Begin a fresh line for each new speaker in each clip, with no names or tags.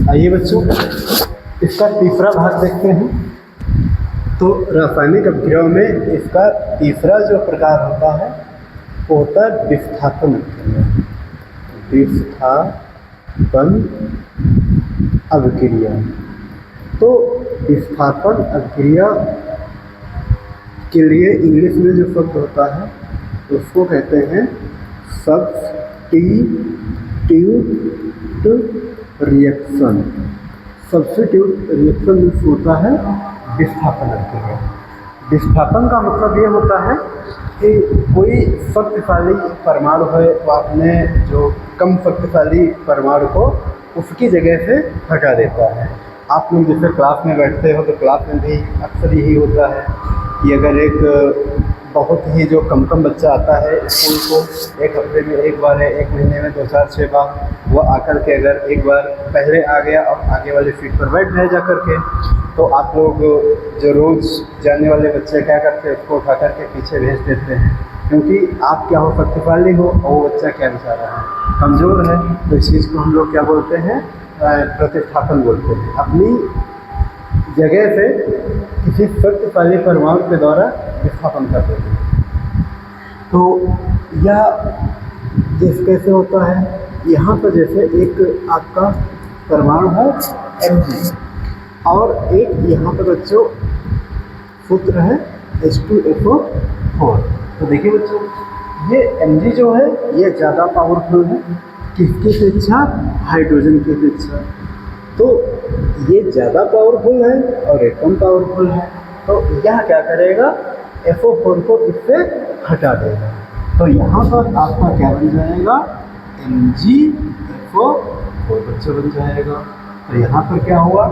आइए बच्चों, इसका तीसरा भाग देखते हैं। तो रासायनिक अभिक्रियाओं में इसका तीसरा जो प्रकार होता है वो होता है विस्थापन अभिक्रिया। विस्थापन अभिक्रिया। तो विस्थापन अभिक्रिया के लिए इंग्लिश में जो शब्द होता है उसको कहते हैं substitute reaction. Substitute reaction means होता है विस्थापन अभिक्रिया। विस्थापन का मतलब ये होता है कि कोई शक्तिशाली परमाणु है तो आपने जो कम शक्तिशाली परमाणु को उसकी जगह से हटा देता है। आप लोग जैसे क्लास में बैठते हो तो क्लास में भी अक्सर यही होता है कि अगर एक बहुत ही जो कम बच्चा आता है स्कूल को, एक हफ्ते में एक बार है, एक महीने में 2 4 6 बार, वो आकर के अगर एक बार पहले आ गया और आगे वाले सीट पर बैठ गए जा कर के, तो आप लोग जो रोज़ जाने वाले बच्चे क्या करते हैं उसको उठा करके पीछे भेज देते हैं, क्योंकि आप क्या हो शक्तिशाली हो और वो बच्चा क्या बेचारा है कमज़ोर है। तो इस चीज़ को हम लोग क्या बोलते हैं, प्रतिस्थापन बोलते हैं। अपनी जगह से किसी शक्तिशाली परमाणु के द्वारा विस्थापन कर देते हैं। तो यह कैसे होता है, यहाँ पर जैसे एक आपका परमाणु है Mg और एक यहाँ पर बच्चों सूत्र है H2SO4। तो देखिए बच्चों, ये Mg जो है ये ज़्यादा पावरफुल है किसकी अपेक्षा, हाइड्रोजन की अपेक्षा। तो ये ज़्यादा पावरफुल है और ये कम पावरफुल है, तो यह क्या करेगा, SO4 को इससे हटा देगा। तो यहाँ पर आपका क्या बन जाएगा, MgSO4 बच्चों बन जाएगा। तो यहाँ पर क्या हुआ,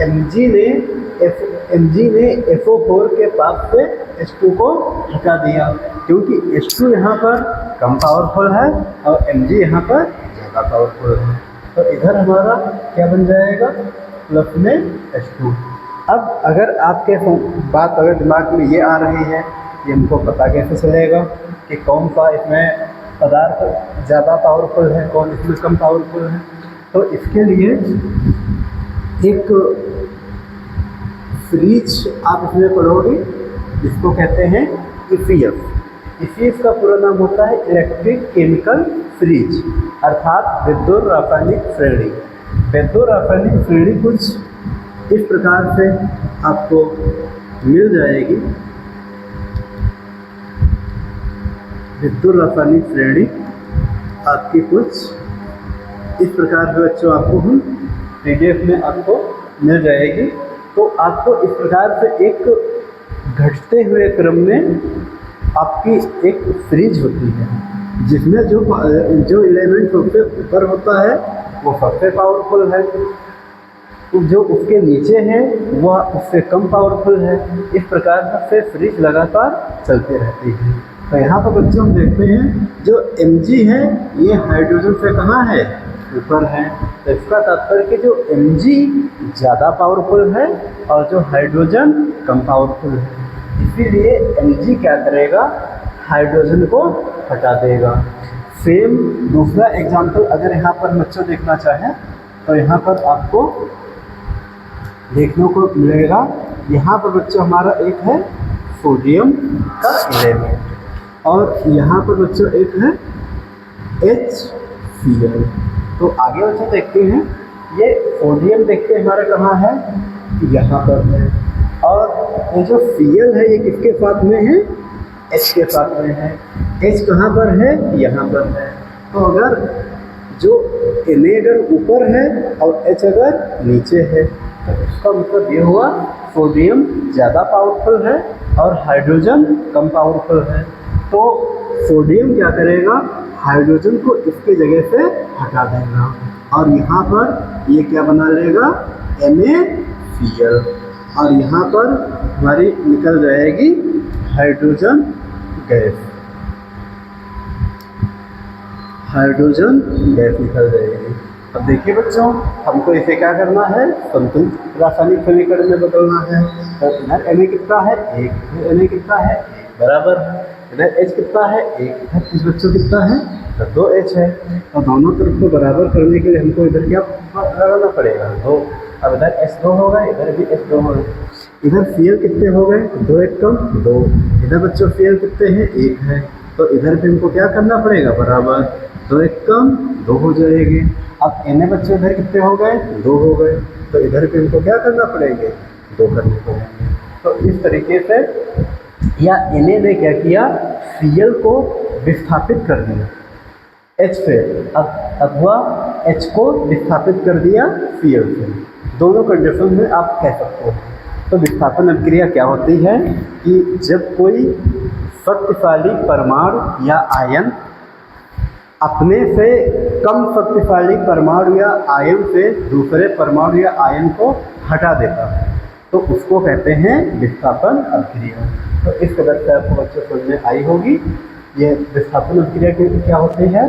Mg ने SO4 के पास से H2 को हटा दिया, क्योंकि H2 यहाँ पर कम पावरफुल है और Mg यहाँ पर ज़्यादा पावरफुल है। तो इधर हमारा क्या बन जाएगा, प्लस में H2। अब अगर आपके बात अगर दिमाग में ये आ रही है कि हमको पता कैसे चलेगा कि कौन सा इसमें पदार्थ ज़्यादा पावरफुल है, कौन इसमें कम पावरफुल है, तो इसके लिए एक फ्रीज आप इसमें पढ़ोगे जिसको कहते हैं ECF। ECF का पूरा नाम होता है इलेक्ट्रिक केमिकल फ्रीज, अर्थात विद्युत रासायनिक श्रेणी। विद्युत रासायनिक श्रेणी कुछ इस प्रकार से आपको मिल जाएगी। विद्युत रासायनिक श्रेणी आपकी कुछ इस प्रकार से बच्चों आपको हम PDF में आपको मिल जाएगी। तो आपको इस प्रकार से एक घटते हुए क्रम में आपकी एक फ्रीज होती है, जिसमें जो एलिमेंट सबसे ऊपर होता है वो सबसे पावरफुल है, तो जो उसके नीचे है वह उससे कम पावरफुल है। इस प्रकार से फ्रीज लगातार चलते रहती है। तो यहाँ पर बच्चों हम देखते हैं जो Mg है ये हाइड्रोजन से कहाँ है, ऊपर है। तो इसका तात्पर्य कि जो Mg ज़्यादा पावरफुल है और जो हाइड्रोजन कम पावरफुल है, इसीलिए Mg क्या करेगा, हाइड्रोजन को हटा देगा। सेम दूसरा एग्जाम्पल अगर यहाँ पर बच्चों देखना चाहें तो यहाँ पर आपको देखने को मिलेगा। यहाँ पर बच्चों हमारा एक है सोडियम का एलिमेंट और यहाँ पर बच्चों एक है HCl। तो आगे बच्चों देखते हैं, ये सोडियम देखते हैं हमारा कहाँ है, यहाँ पर है, और ये जो Cl है ये किसके साथ में है, H के साथ में है। H कहाँ पर है, यहाँ पर है। तो अगर जो Na अगर ऊपर है और H अगर नीचे है तो इसका मतलब ये हुआ सोडियम ज़्यादा पावरफुल है और हाइड्रोजन कम पावरफुल है। तो सोडियम क्या करेगा, हाइड्रोजन को इसके जगह से हटा देगा और यहाँ पर ये क्या बना लेगा, NaCl, और यहाँ पर हमारी निकल जाएगी हाइड्रोजन गैस। हाइड्रोजन गैस निकल जाएगी। अब देखिए बच्चों, हमको इसे क्या करना है, संतुलित रासायनिक समीकरण में बदलना है। तो इधर Na कितना है, 1, Na कितना है, 1 बराबर है, इधर H कितना है, 1, इधर इस बच्चों कितना है, तो 2h है। और दोनों तरफ को बराबर करने के लिए हमको इधर क्या लगाना पड़ेगा, 2। अब इधर h2 हो गए, इधर भी h2 हो गए। इधर Cl कितने हो गए, 2 एक कम 2। इधर बच्चों Cl कितने हैं, 1 है। तो इधर भी हमको क्या करना पड़ेगा, बराबर, 2 एक कम 2 हो जाएंगे। अब Na बच्चों इधर कितने हो गए, 2 हो गए। तो इधर भी हमको क्या करना पड़ेंगे, 2 करने पड़ेंगे। तो इस तरीके से या Na ने क्या किया, Cl को विस्थापित कर दिया H से, अब हुआ H को विस्थापित कर दिया Cl से। दोनों कंडीशन में आप कह सकते हो। तो विस्थापन अभिक्रिया क्या होती है कि जब कोई शक्तिशाली परमाणु या आयन अपने से कम शक्तिशाली परमाणु या आयन से दूसरे परमाणु या आयन को हटा देता है, तो उसको कहते हैं विस्थापन अभिक्रिया। तो इस कदर से आपको बच्चों समझ में आई होगी ये विस्थापन अभिक्रिया क्या होती है।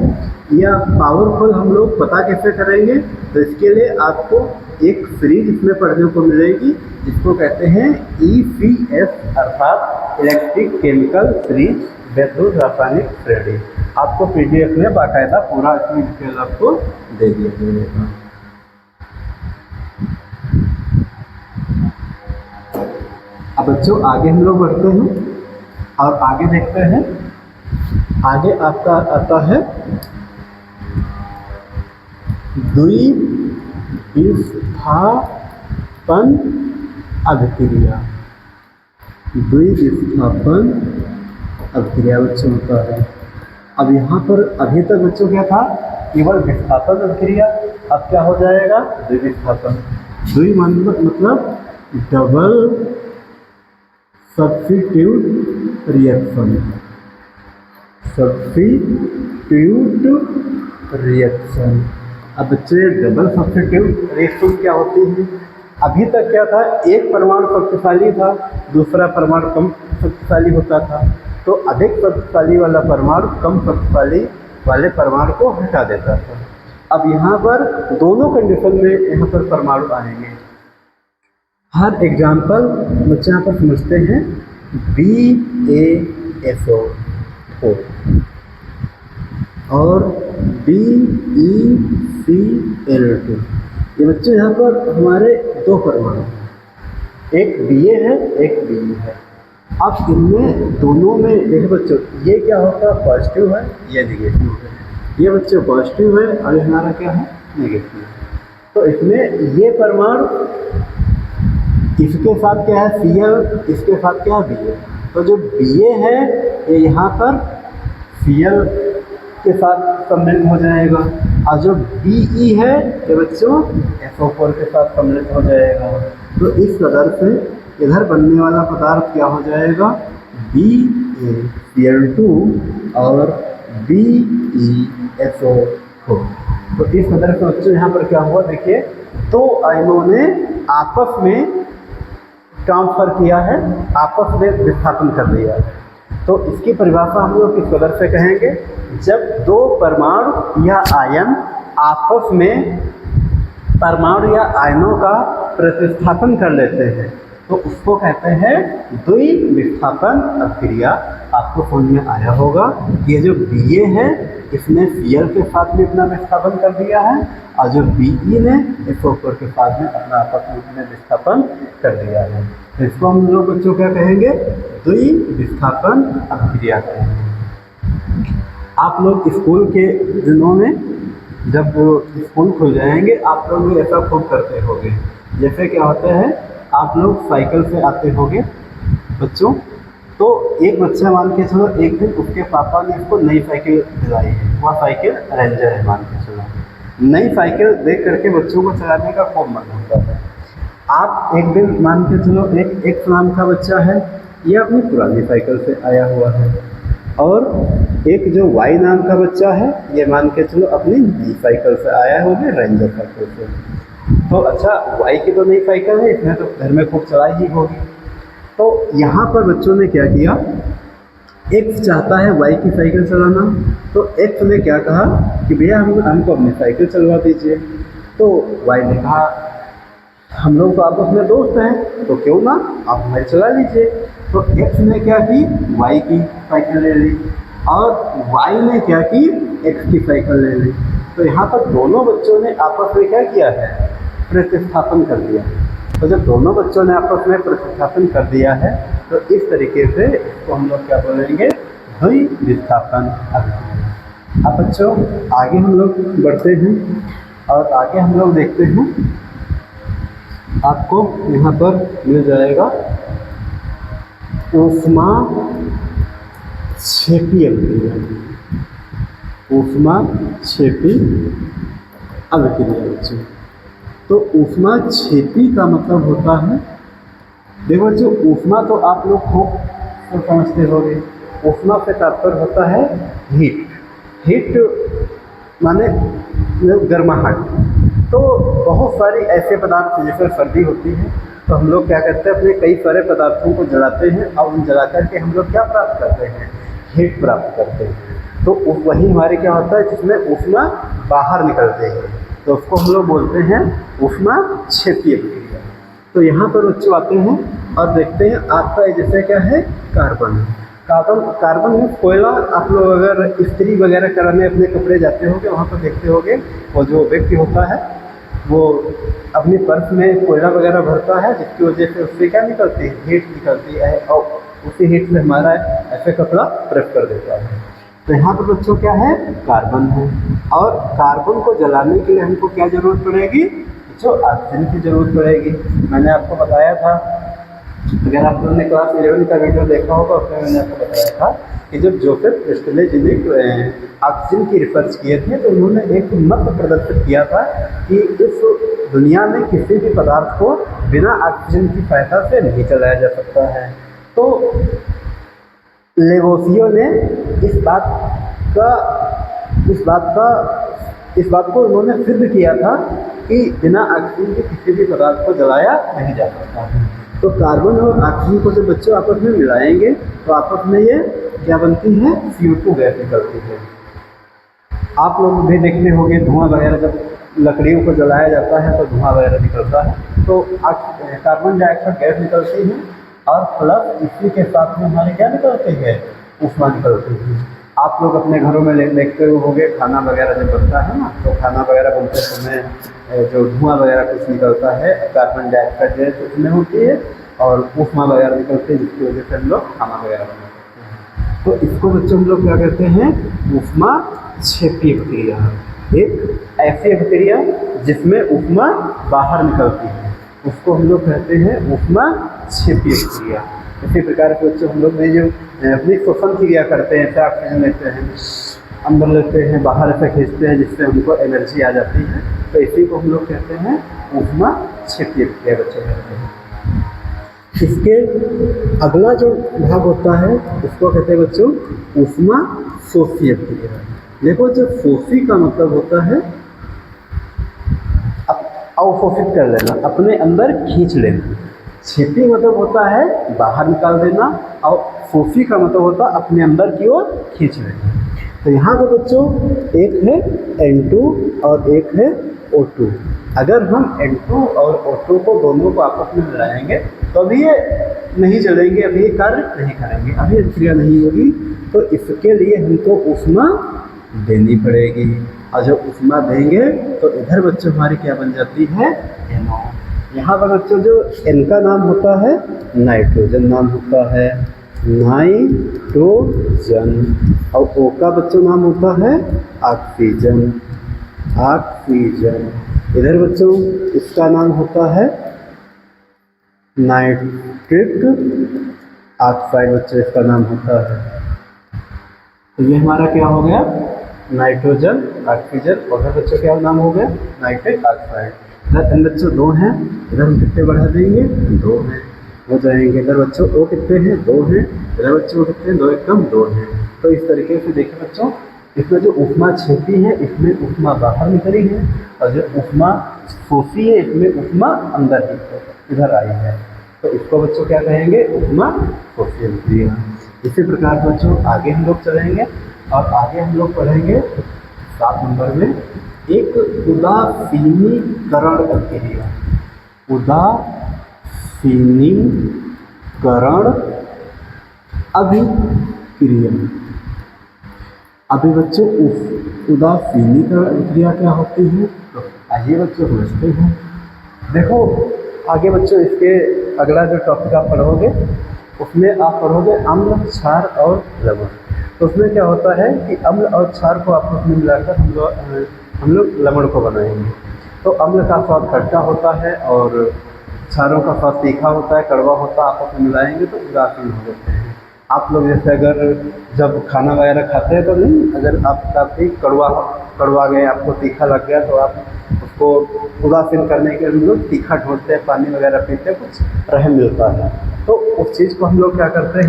या पावरफुल हम लोग पता कैसे करेंगे, तो इसके लिए आपको एक सीरीज इसमें पढ़ने को मिलेगी जिसको कहते हैं ECS अर्थात इलेक्ट्रिक केमिकल सीरीज, विद्युत रासायनिक श्रेणी। आपको PDF में बाकायदा पूरा इसमें डिटेल आपको दे दिया जाएगा। अब बच्चों आगे हम लोग बढ़ते हैं और आगे देखते हैं। आगे आपका आता है द्विविस्थापन अभिक्रिया। द्विविस्थापन अभिक्रिया बच्चों होता है। अब यहाँ पर अभी तक बच्चों क्या था, केवल विस्थापन अभिक्रिया। अब क्या हो जाएगा, द्विविस्थापन। द्वि मतलब double substitute reaction. Substitute reaction. अब बच्चे डबल सब्स्टिट्यूट रिएक्शन क्या होती है। अभी तक क्या था, एक परमाणु शक्तिशाली था, दूसरा परमाणु कम शक्तिशाली होता था। तो अधिक शक्तिशाली वाला परमाणु कम शक्तिशाली वाले परमाणु को हटा देता था। अब यहाँ पर दोनों कंडीशन में यहाँ पर परमाणु आएंगे। हर एग्जाम्पल बच्चे यहाँ पर समझते हैं। BaSO4 और BeCl2। ये बच्चे यहाँ पर हमारे दो परमाणु हैं, एक Ba है एक Be है। अब इनमें दोनों में देखो बच्चों, ये क्या होता है, पॉजिटिव है, ये नेगेटिव है। ये बच्चों पॉजिटिव है और ये हमारा क्या है, नेगेटिव है। तो इसमें ये परमाणु इसके साथ क्या है Cl, इसके साथ क्या है Ba। तो जो Ba है ये यहाँ पर Cl के साथ सम्मिलित हो जाएगा और जो Be है ये बच्चों SO4 के साथ सम्मिलित हो जाएगा। तो इस कदर से इधर बनने वाला पदार्थ क्या हो जाएगा, BaCl2 और BeSO4। तो इस कदर से बच्चों यहाँ पर क्या हुआ, देखिए दो आयनों ने आपस में ट्रांसफर किया है, आपस में विस्थापन कर दिया है। तो इसकी परिभाषा हम लोग किस कदर से कहेंगे, जब दो परमाणु या आयन आपस में परमाणु या आयनों का प्रतिस्थापन कर लेते हैं तो उसको कहते हैं द्विविस्थापन अभिक्रिया। आपको समझ में आया होगा ये जो Ba है इसने Cl के साथ में अपना विस्थापन कर दिया है और जो Be ने SO4 के साथ में अपना आपस में विस्थापन कर दिया है। तो इसको हम लोग बच्चों क्या कहेंगे, द्विविस्थापन अभिक्रिया कहेंगे। आप लोग स्कूल के दिनों में जब स्कूल खुल जाएंगे आप लोग भी ऐसा खूब करते होंगे। जैसे क्या होता है, आप लोग साइकिल से आते होंगे बच्चों, तो एक बच्चा मान के चलो एक दिन उसके पापा ने उसको नई साइकिल दिलाई है, वह साइकिल रेंजर है मान के चलो। नई साइकिल देख करके बच्चों को चलाने का खूब मन होता है। आप एक दिन मान के चलो एक नाम का बच्चा है, ये अपनी पुरानी साइकिल से आया हुआ है और एक जो Y नाम का बच्चा है ये मान के चलो अपनी नई साइकिल से आया होगा, रेंजर साइकिल से। तो अच्छा Y की तो नई साइकिल है, इसने तो घर में खूब चलाई ही होगी। तो यहाँ पर बच्चों ने क्या किया, X चाहता है Y की साइकिल चलाना, तो X ने क्या कहा कि भैया हमको अपनी साइकिल चलवा दीजिए। तो Y ने कहा हम लोग तो आपस में दोस्त हैं तो क्यों ना आप हमारी चला लीजिए। तो X ने क्या की, Y की साइकिल ले ली और Y ने क्या की, एक्स की साइकिल ले लें। तो यहाँ पर दोनों बच्चों ने आपस में क्या किया है, प्रतिस्थापन कर दिया। तो जब दोनों बच्चों ने आपस में प्रतिस्थापन कर दिया है तो इस तरीके से इसको हम लोग क्या बोलेंगे, द्वि-विस्थापन अभिक्रिया। अब बच्चों आगे हम लोग बढ़ते हैं और आगे हम लोग देखते हैं, आपको यहाँ पर मिल जाएगा ऊष्मा क्षेपी अभिक्रिया। ऊष्मा क्षेपी अभिक्रिया बच्चों। तो ऊष्मा क्षेपी का मतलब होता है, देखो बच्चों ऊष्मा तो आप लोग खूब समझते होंगे। ऊष्मा से तात्पर्य होता है हीट। हीट माने गर्माहट। तो बहुत सारी ऐसे पदार्थ जैसे सर्दी होती है तो हम लोग क्या करते हैं, अपने कई सारे पदार्थों को जलाते हैं और उन जला करके हम लोग क्या प्राप्त करते हैं, हीट प्राप्त करते हैं। तो वही हमारे क्या होता है जिसमें ऊष्मा बाहर निकलते हैं, तो उसको हम लोग बोलते हैं ऊष्मा क्षेपी अभिक्रिया। तो यहाँ पर बच्चों आते हैं और देखते हैं आपका जैसे क्या है, कार्बन। कार्बन में कोयला। आप लोग अगर इस्त्री वगैरह कराने अपने कपड़े जाते होंगे, वहाँ पर देखते होंगे वो जो व्यक्ति होता है वो अपने पर्स में कोयला वगैरह भरता है, जिसकी वजह से उससे क्या निकलती है, हीट निकलती है और उसी हीट से हमारा ऐसे कपड़ा प्रेस कर देता है। तो यहाँ पर बच्चों क्या है, कार्बन है। और कार्बन को जलाने के लिए हमको क्या जरूरत पड़ेगी, जो ऑक्सीजन की जरूरत पड़ेगी। मैंने आपको बताया था, अगर आप लोगों ने क्लास 11 का वीडियो देखा होगा उसमें मैंने आपको बताया था कि जब जोसेफ प्रिस्टले ने ऑक्सीजन की रिसर्च किए थे तो उन्होंने एक मत प्रदर्शित किया था कि इस दुनिया में किसी भी पदार्थ को बिना ऑक्सीजन की सहायता से नहीं चलाया जा सकता है। तो लेवोसियो ने इस बात को उन्होंने सिद्ध किया था कि बिना ऑक्सीजन के किसी भी पदार्थ को जलाया नहीं जा सकता है। तो कार्बन और ऑक्सीजन को जब बच्चों आपस में मिलाएंगे तो आपस में ये क्या बनती है, CO2 गैस निकलती है। आप लोग भी देखते होंगे धुआं वगैरह जब लकड़ियों को जलाया जाता है तो धुआं वगैरह निकलता है, तो कार्बन डाइऑक्साइड गैस निकलती है और प्लस इसी के साथ में हमारे क्या निकलती है, ऊष्मा निकलती है। आप लोग अपने घरों में देखते होंगे खाना वगैरह जब बनता है ना, तो खाना वगैरह बनते समय जो धुआं वगैरह कुछ निकलता है, कार्बन डाइऑक्साइड गैस उसमें होती है और ऊष्मा वगैरह निकलती है, जिसकी वजह से हम लोग खाना वगैरह बना सकते हैं। तो इसको बच्चों हम लोग क्या कहते हैं, ऊष्मा क्षेपी अभिक्रिया। एक ऐसी अभिक्रिया जिसमें ऊष्मा बाहर निकलती है उसको हम लोग कहते हैं ऊष्मा क्षेपी अभिक्रिया। इसी प्रकार से बच्चों हम लोग में जो अपनी श्वसन क्रिया करते हैं, जैसे ऑक्सीजन लेते हैं अंदर लेते हैं, बाहर से खींचते हैं, जिससे हमको एनर्जी आ जाती है, तो इसी को हम लोग कहते हैं ऊष्मा क्षेपी अभिक्रिया बच्चों कहते हैं। इसके अगला जो भाग होता है उसको कहते हैं बच्चों ऊष्मा शोषी अभिक्रिया। देखो जो शोषी का मतलब होता है अवशोषित कर लेना, अपने अंदर खींच लेना। क्षेपी मतलब होता है बाहर निकाल देना और शोषी का मतलब होता है अपने अंदर की ओर खींच लेना। तो यहाँ पर बच्चों एक है N2 और एक है O2। अगर हम N2 और O2 को दोनों को आपस में मिलाएंगे तो अभी ये नहीं चलेंगे, अभी ये कार्य नहीं करेंगे, अभी अभिक्रिया नहीं होगी। तो इसके लिए हमको ऊष्मा देनी पड़ेगी और जब ऊष्मा देंगे तो इधर बच्चों हमारी क्या बन जाती है, NO। यहाँ पर बच्चों जो N का नाम होता है नाइट्रोजन नाम होता है, नाइट्रोजन, और O का बच्चों नाम होता है ऑक्सीजन, ऑक्सीजन। इधर बच्चों इसका नाम होता है नाइट्रिक ऑक्साइड, बच्चों इसका नाम होता है। तो ये हमारा क्या हो गया, नाइट्रोजन, ऑक्सीजन, और इधर बच्चों क्या नाम हो गया, नाइट्रिक ऑक्साइड। इधर N बच्चों 2 हैं, इधर हम कितने बढ़ा देंगे, 2 हैं हो जाएंगे। इधर बच्चों O कितने हैं, 2 हैं, इधर बच्चों कितने, 2 एकम 2 हैं। तो इस तरीके से देखिए बच्चों, इसमें जो ऊष्मा क्षेपी है इसमें ऊष्मा बाहर निकली है और जो ऊष्मा शोषी है इसमें ऊष्मा अंदर ही इधर आई है। तो इसको बच्चों क्या कहेंगे, ऊष्मा शोषी अभिक्रिया। इसी प्रकार बच्चों आगे हम लोग चलेंगे और आगे हम लोग पढ़ेंगे 7 नंबर में एक उदासीनीकरण अभिक्रिया। उदासीनीकरण अभिक्रिया। अभी बच्चों उदासीनी का क्रिया क्या होती है, तो आइए बच्चों समझते हैं। देखो आगे बच्चों इसके अगला जो टॉपिक आप पढ़ोगे उसमें आप पढ़ोगे अम्ल, क्षार और लवण। तो उसमें क्या होता है कि अम्ल और क्षार को आपस में मिलाकर हम लोग लवण को बनाएंगे। तो अम्ल का स्वाद खट्टा होता है और क्षारों का स्वाद तीखा होता है, कड़वा होता है, आपस में मिलाएंगे तो उदासीन हो जाते हैं। आप लोग जैसे अगर जब खाना वगैरह खाते हैं तो नहीं, अगर आप काफ़ी कड़वा गए, आपको तीखा लग गया तो आप उसको उदासीन करने के लिए हम लोग तीखा ढूंढते हैं, पानी वगैरह पीते हैं, कुछ रहम मिलता है। तो उस चीज़ को हम लोग क्या करते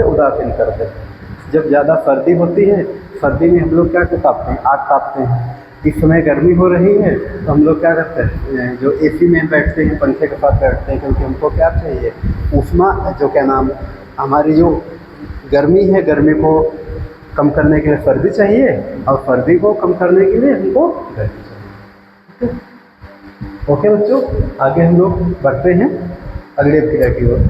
हैं, उदासीन करते हैं। जब ज़्यादा सर्दी होती है, सर्दी में हम लोग क्या तापते हैं, आग तापते हैं। इस समय गर्मी हो रही है तो हम लोग क्या करते हैं, जो एसी में बैठते हैं, पंखे के पास बैठते हैं, क्योंकि हमको क्या चाहिए, ऊष्मा, जो क्या नाम, हमारी जो गर्मी है, गर्मी को कम करने के लिए सर्दी चाहिए और सर्दी को कम करने के लिए हमको गर्मी चाहिए। ओके बच्चों, आगे हम लोग बढ़ते हैं अगले क्रिया की ओर।